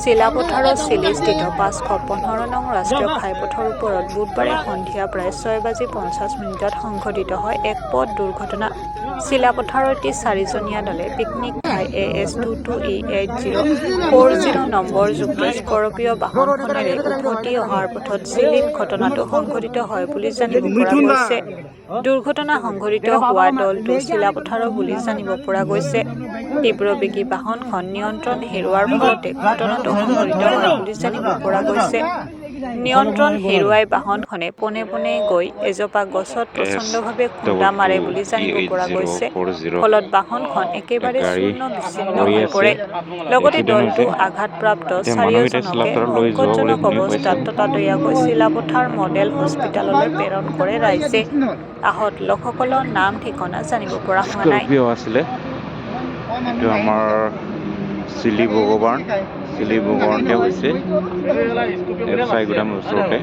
চিলাপথাৰৰ চিলিস্থিত ৫১৫ নং ৰাষ্ট্ৰীয় ঘাইপথৰ ওপৰত বুধবাৰে সন্ধিয়া প্ৰায় ৬:৫০ সংঘটিত হয় এক পথ দুৰ্ঘটনা। চিলাপথাৰৰটি ৪জনীয়া দলে পিকনিক খাই AS22E8040 নম্বৰযুক্ত স্কৰপিঅ বাহনখনেৰে উভতি অহাৰ পথত চিলিত ঘটনাটো সংঘটিত হয় বুলি জানিব পৰা গৈছে। দুৰ্ঘটনা সংঘটিত হোৱা দলটো চিলাপথাৰৰ বুলি জানিব পৰা গৈছে। তীব্ৰবেগী বাহনখন নিয়ন্ত্ৰণ হেৰুওৱাৰ ফলতে ঘটনাটো সংঘটিত হয় বুলি জানিব পৰা গৈছে। নিয়ন্ত্ৰণ হেৰুৱাই বাহনখনে পোনে পোনে গৈ এজোপা গছত প্ৰচণ্ডভাৱে খুন্দা মাৰে বুলি জানিব পৰা গৈছে। ফলত বাহনখন একেবাৰে চূৰ্ণ বিচ্ছিন্ন হৈ পৰে। লগতে দলটো আঘাতপ্ৰাপ্ত চাৰিওজনকে সংকটজনক অৱস্থাত ততাতৈয়াকৈ চিলাপথাৰ মডেল হস্পিতাললৈ প্ৰেৰণ কৰে ৰাইজে। আহত লোকসকলৰ নাম ঠিকনা জানিব পৰা হোৱা নাই। স্কৰপিঅ আছিলে, এইটো আমাৰ চিলি বগবাৰণতে হৈছে এফচাই গুদামৰ ওচৰতে।